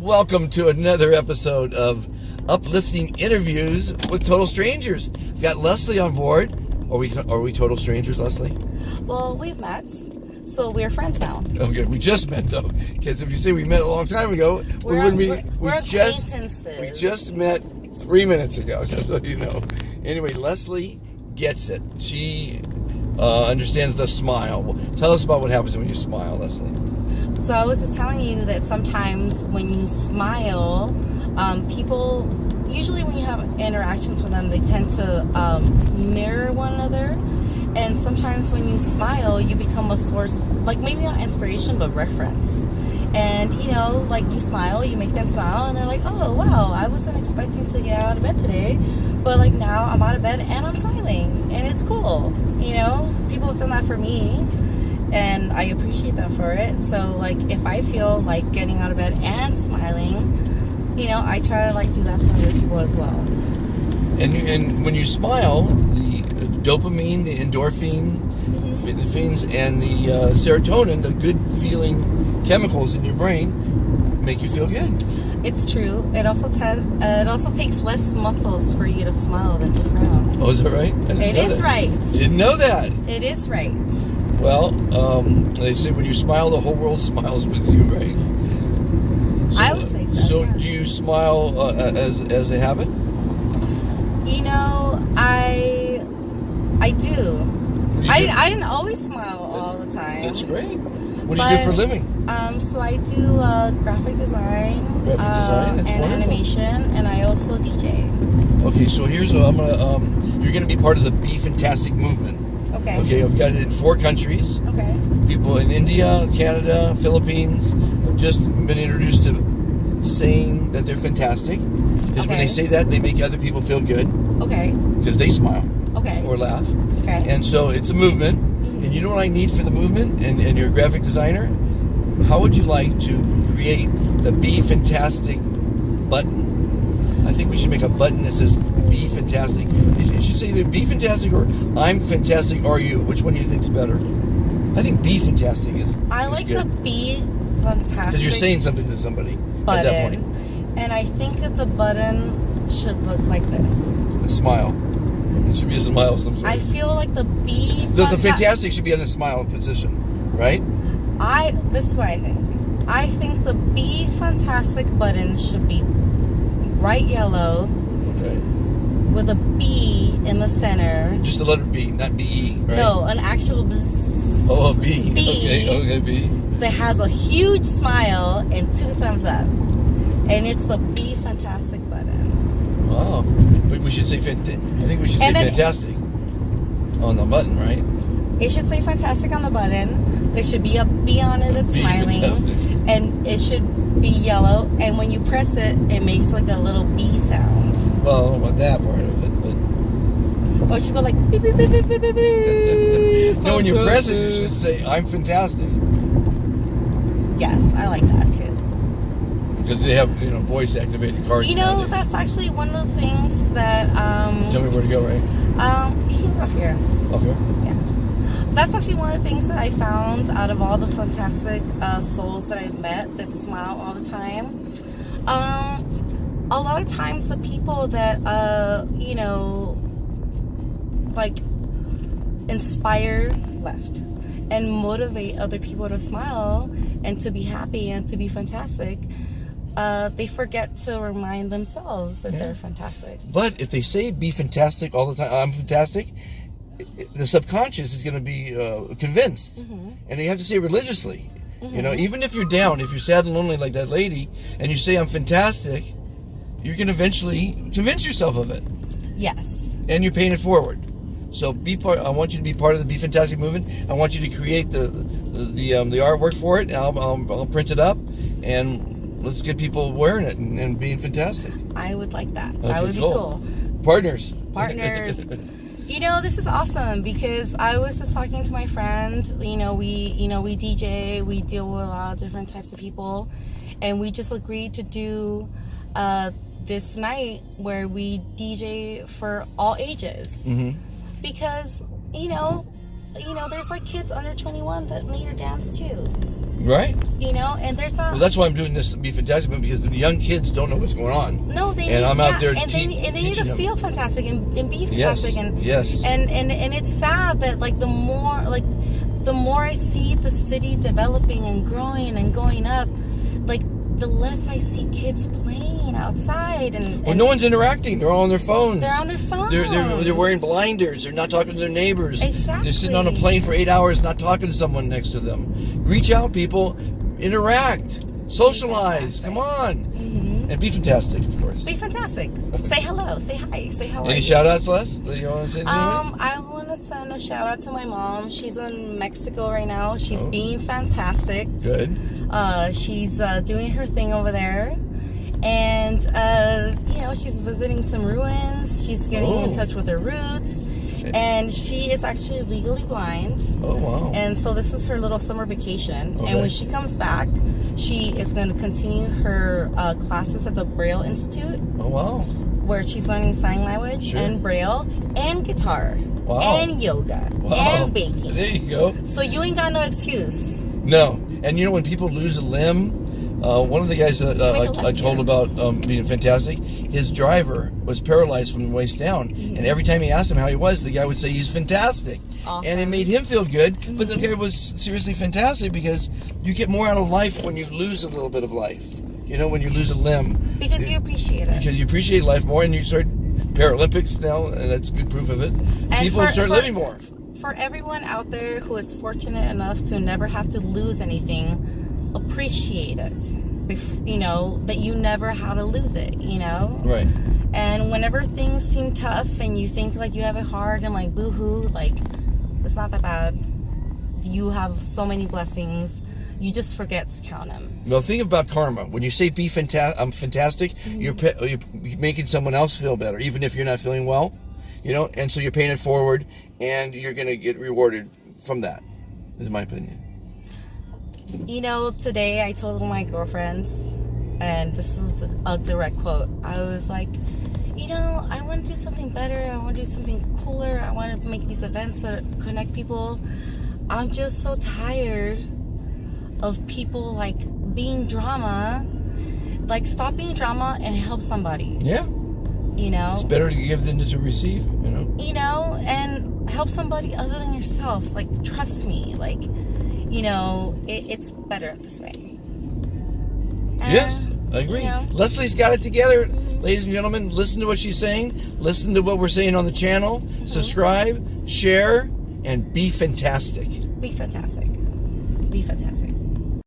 Welcome to another episode of Uplifting Interviews with Total Strangers. We've got Leslie on board. Are we total strangers, Leslie? Well, we've met, so we're friends now. Okay, we just met though, because if you say we met a long time ago, we're acquaintances. We just met 3 minutes ago, just so you know. Anyway, Leslie gets it. She understands the smile. Well, tell us about what happens when you smile, Leslie. So I was just telling you that sometimes when you smile, people, usually when you have interactions with them, they tend to mirror one another. And sometimes when you smile, you become a source, like maybe not inspiration, but reference. And, you know, like you smile, you make them smile, and they're like, oh, wow, I wasn't expecting to get out of bed today. But, like, now I'm out of bed and I'm smiling. And it's cool. You know, people have done that for me. And I appreciate them for it. So, like, if I feel like getting out of bed and smiling, you know, I try to, like, do that for other people as well. And when you smile, the dopamine, the endorphins, and the serotonin, the good feeling chemicals in your brain, make you feel good. It's true. It also takes less muscles for you to smile than to frown. Oh, is that right? It is right. Didn't know that. It is right. Well, they say when you smile, the whole world smiles with you, right? So, I would say so. So, yeah. do you smile as a habit? You know, I do. I didn't always smile all the time. That's great. What do you do for a living? So I do graphic design, That's and wonderful. Animation, and I also DJ. Okay, so here's what I'm gonna. You're gonna be part of the Be Fantastic movement. Okay. Okay, I've got it in 4 countries. Okay. People in India, Canada, Philippines have just been introduced to saying that they're fantastic. Because when they say that, they make other people feel good. Okay. Because they smile. Okay. Or laugh. Okay. And so it's a movement. Mm-hmm. And you know what I need for the movement? And you're a graphic designer? How would you like to create the Be Fantastic button? I think we should make a button that says Be Fantastic. You should say either Be Fantastic or I'm Fantastic Are You? Which one do you think is better? I think Be Fantastic is I like good. the Be Fantastic. Because you're saying something to somebody button, at that point. And I think that the button should look like this. A smile. It should be a smile of some sort. I feel like the Be The Fantastic should be in a smile position, right? This is what I think. I think the Be Fantastic button should be bright yellow. Okay. With a B in the center. Just the letter B, not B-E, right? No, an actual bzz. Oh, a B. B. Okay, B. That has a huge smile and 2 thumbs up. And it's the Be Fantastic button. Wow. But we should say, I think we should say fantastic on the button, right? It should say fantastic on the button. There should be a B on it that's smiling. Fantastic. And it should be yellow. And when you press it, it makes like a little B sound. Well, I don't know about that part of it, but... Or it should go like beep, beep, beep, beep, beep, beep, beep. No, when you press it, you should say, I'm fantastic. Yes, I like that too. Because they have, voice-activated cards. You know, that's actually one of the things that... Tell me where to go, right? You can go off here. Off here? Yeah. That's actually one of the things that I found out of all the fantastic souls that I've met that smile all the time. A lot of times the people that, like, inspire left and motivate other people to smile and to be happy and to be fantastic, they forget to remind themselves that they're fantastic. But if they say be fantastic all the time, I'm fantastic, the subconscious is going to be convinced. Mm-hmm. And you have to say it religiously. Mm-hmm. Even if you're down, if you're sad and lonely like that lady, and you say I'm fantastic, you can eventually convince yourself of it. Yes. And you're paying it forward. So I want you to be part of the Be Fantastic movement. I want you to create the artwork for it. And I'll print it up, and let's get people wearing it and being fantastic. I would like that. Okay, that would be cool. Partners. This is awesome because I was just talking to my friend. We DJ. We deal with a lot of different types of people, and we just agreed to do this night where we DJ for all ages. Mm-hmm. Because there's like kids under 21 that need to dance too. Right. You know, and there's not. Well, that's why I'm doing this Be Fantastic, because the young kids don't know what's going on. No, they. And I'm out there and they need to teaching them. feel fantastic and be fantastic. Yes. And it's sad that like the more I see the city developing and growing and going up, like the less I see kids playing outside and Well, no one's interacting. They're all on their phones. They're on their phones. They're wearing blinders. They're not talking to their neighbors. Exactly. They're sitting on a plane for 8 hours, not talking to someone next to them. Reach out, people. Interact. Socialize. Come on. Mm-hmm. And be fantastic, of course. Be fantastic. Say hello. Say hi. Say how are you. Any shout outs, Les? That you want to say to anybody? I want to send a shout out to my mom. She's in Mexico right now. She's being fantastic. Good. She's doing her thing over there. And, you know, she's visiting some ruins. She's getting in touch with her roots. And she is actually legally blind. Oh, wow. And so this is her little summer vacation. Okay. And when she comes back, she is going to continue her classes at the Braille Institute. Oh, wow. Where she's learning sign language and Braille and guitar and yoga and baking. There you go. So you ain't got no excuse. No. And you know, when people lose a limb, one of the guys that I told about being fantastic, his driver was paralyzed from the waist down. Mm-hmm. And every time he asked him how he was, the guy would say he's fantastic. Awesome. And it made him feel good. Mm-hmm. But the guy was seriously fantastic, because you get more out of life when you lose a little bit of life. You know, when you lose a limb. Because you appreciate it. Because you appreciate life more, and you start Paralympics now, and that's good proof of it. And people start living more. For everyone out there who is fortunate enough to never have to lose anything, appreciate it. You know, that you never had to lose it, you know? Right. And whenever things seem tough and you think like you have it hard and like boo-hoo, like it's not that bad. You have so many blessings. You just forget to count them. Well, think about karma. When you say be fantastic, you're making someone else feel better, even if you're not feeling well, you know? And so you're paying it forward, and you're going to get rewarded from that, is my opinion. You know, today I told my girlfriends, and this is a direct quote, I was like, you know, I want to do something better. I want to do something cooler. I want to make these events that connect people. I'm just so tired of people like being drama. Like, stop being drama and help somebody. Yeah. You know? It's better to give than to receive, you know? You know, and help somebody other than yourself. Like, trust me. Like, you know, it's better this way. And, yes, I agree. You know, Leslie's got it together. Ladies and gentlemen, listen to what she's saying. Listen to what we're saying on the channel. Subscribe, share, and be fantastic. Be fantastic. Be fantastic.